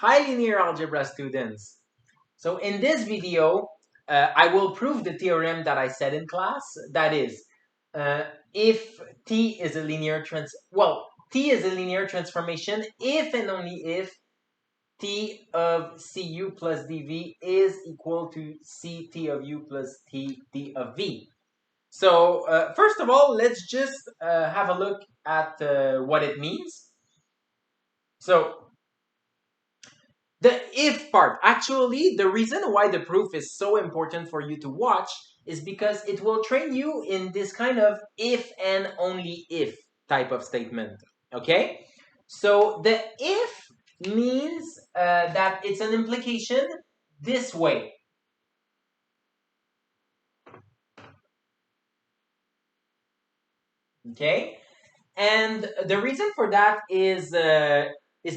Hi linear algebra students. So in this video, I will prove the theorem that I said in class. That is, if T is a linear T is a linear transformation if and only if T of Cu plus dV is equal to Ct of U plus Td of V. So first of all, let's just have a look at what it means. So the if part, actually, the reason why the proof is so important for you to watch is because it will train you in this kind of if and only if type of statement, okay? So the if means that it's an implication this way. Okay? And the reason for that is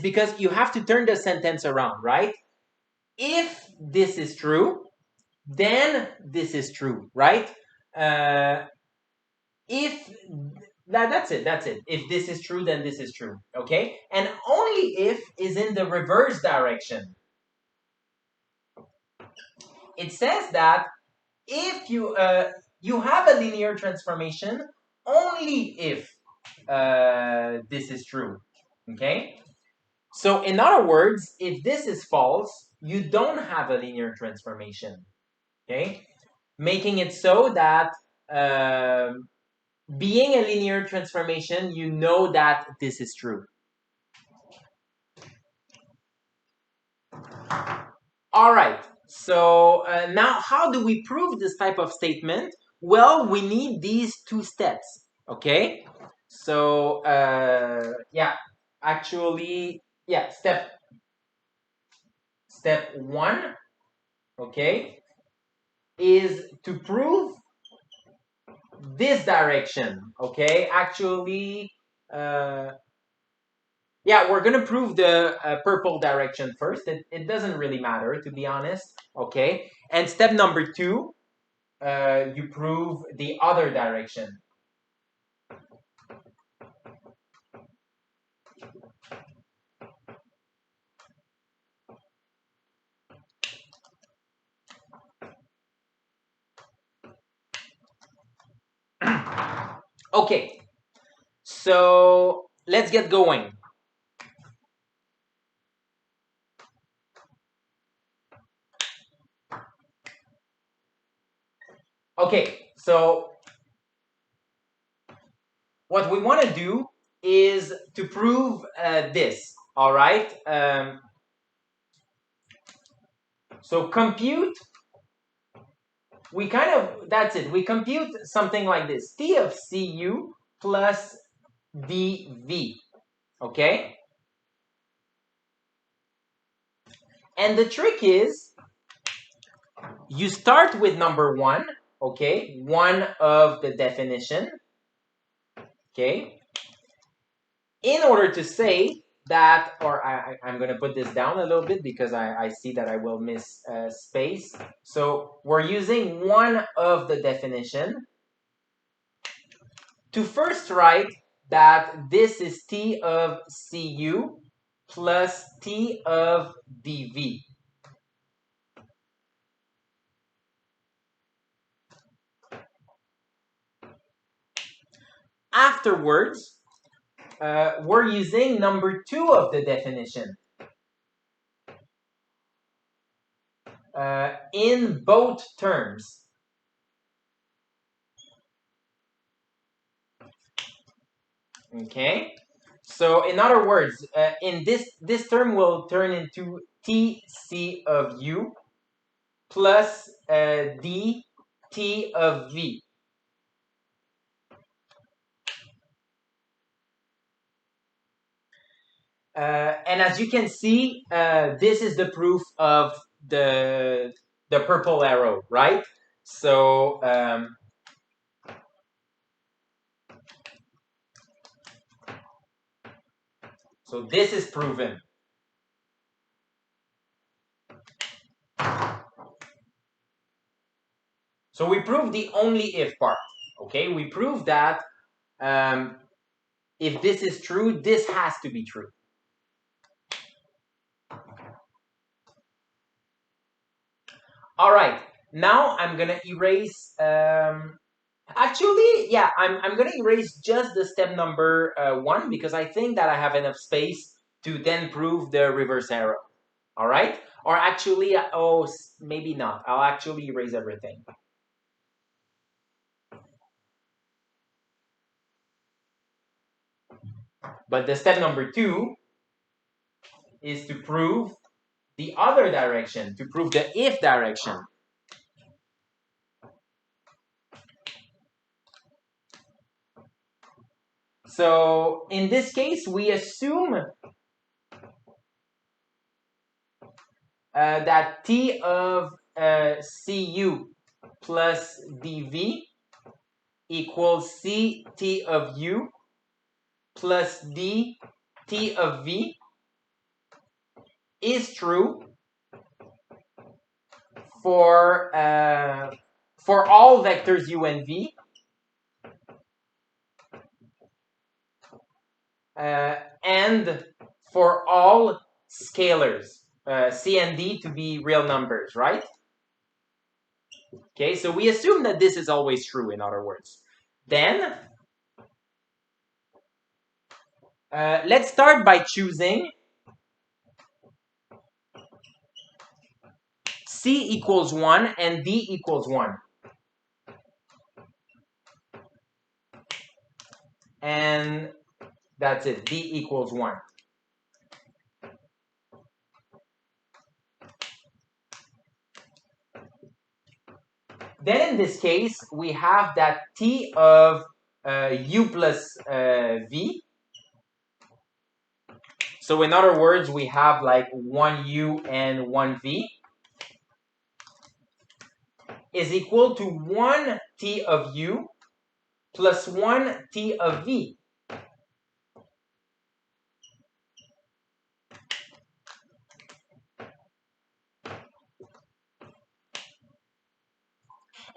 because you have to turn the sentence around, right? If this is true, then this is true, right? If that's it. If this is true, then this is true, okay? And only if is in the reverse direction. It says that if you have a linear transformation only if this is true, okay? So in other words, if this is false, you don't have a linear transformation, okay? Making it so that being a linear transformation, you know that this is true. All right, so now how do we prove this type of statement? Well, we need these two steps, okay? So, step one, okay, is to prove this direction, okay? Actually, we're gonna prove the purple direction first. It doesn't really matter, to be honest, okay? And step number two, you prove the other direction. Okay, so let's get going. Okay, so what we want to do is to prove this, all right? So compute, that's it. We compute something like this. T of Cu plus dV, okay? And the trick is, you start with number one, okay? One of the definition, okay? In order to say that, or I'm going to put this down a little bit because I see that I will miss space. So we're using one of the definition to first write that this is T of Cu plus T of dV. Afterwards, we're using number two of the definition. In both terms. Okay, so in other words, in this term will turn into Tc of U plus dt of V. And as you can see, this is the proof of the purple arrow, right? So so this is proven. So we proved the only if part, okay? We proved that if this is true, this has to be true. All right, now I'm gonna erase. Actually, yeah, I'm gonna erase just the step number 1 because I think that I have enough space to then prove the reverse arrow. All right, or actually, oh, maybe not. I'll actually erase everything. But the step number 2 is to prove the other direction, to prove the if direction. So in this case, we assume that T of Cu plus dV equals C T of U plus D T of V is true for all vectors U and V, and for all scalars, C and D to be real numbers, right? Okay, so we assume that this is always true, in other words. Then, let's start by choosing C equals 1 and D equals 1. And that's it, D equals 1. Then in this case, we have that T of U plus V. So in other words, we have like 1U and 1V is equal to 1 T of U plus 1 T of V.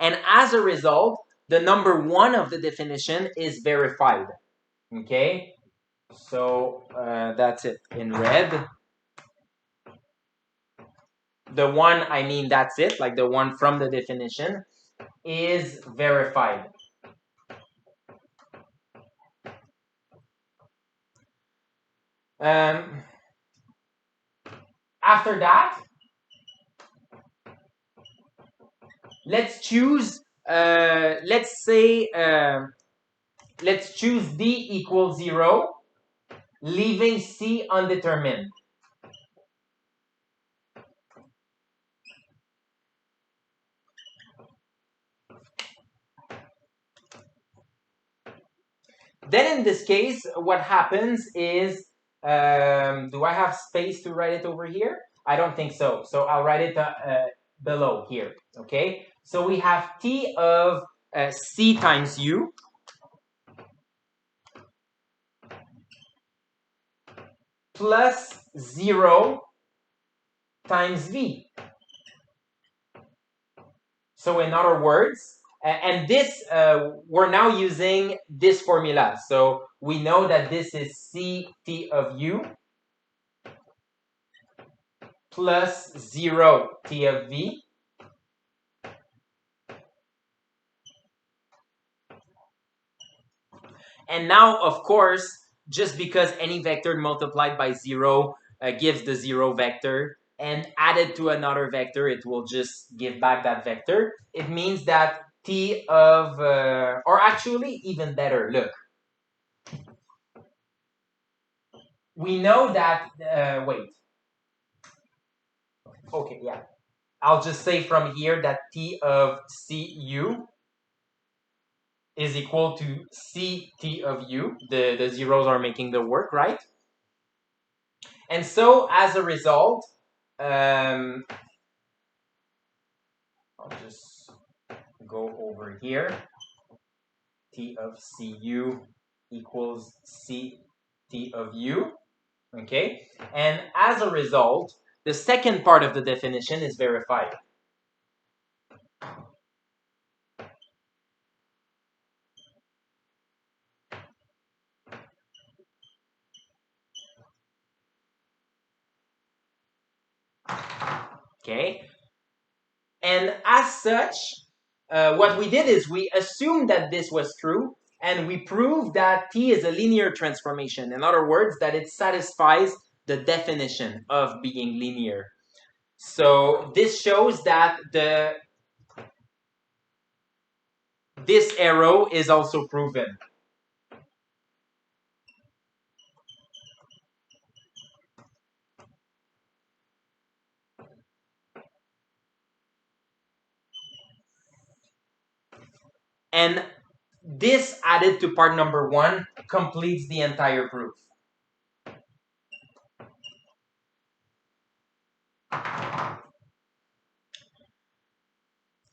And as a result, the number 1 of the definition is verified. Okay, so that's it in red. The 1, I mean, that's it, like the 1 from the definition, is verified. After that, let's choose, let's say, let's choose D equals 0, leaving C undetermined. Then in this case, what happens is, do I have space to write it over here? I don't think so. So I'll write it below here, okay? So we have T of C times U plus 0 times V. So in other words, and this, we're now using this formula. So we know that this is C T of U plus 0 T of V. And now, of course, just because any vector multiplied by 0 gives the 0 vector, and added to another vector, it will just give back that vector. It means that T of, or actually even better, look. We know that, wait. Okay, yeah. I'll just say from here that T of Cu is equal to Ct of U. The zeros are making the work, right? And so as a result, I'll just go over here. T of Cu equals Ct of U. Okay? And as a result, the second part of the definition is verified. Okay? And as such, what we did is we assumed that this was true, and we proved that T is a linear transformation. In other words, that it satisfies the definition of being linear. So this shows that this arrow is also proven. And this added to part number 1 completes the entire proof.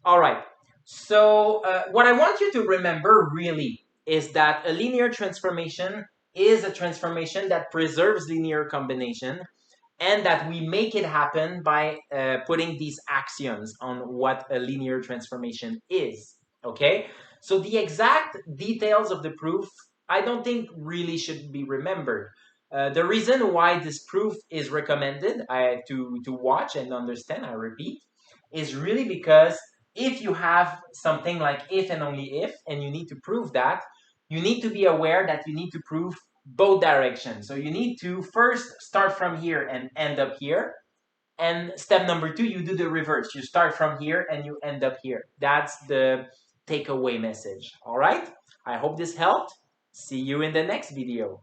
All right. So what I want you to remember really is that a linear transformation is a transformation that preserves linear combination, and that we make it happen by putting these axioms on what a linear transformation is. Okay? So the exact details of the proof, I don't think really should be remembered. The reason why this proof is recommended to watch and understand, I repeat, is really because if you have something like if and only if, and you need to prove that, you need to be aware that you need to prove both directions. So you need to first start from here and end up here. And step number 2, you do the reverse. You start from here and you end up here. That's the takeaway message. All right? I hope this helped. See you in the next video.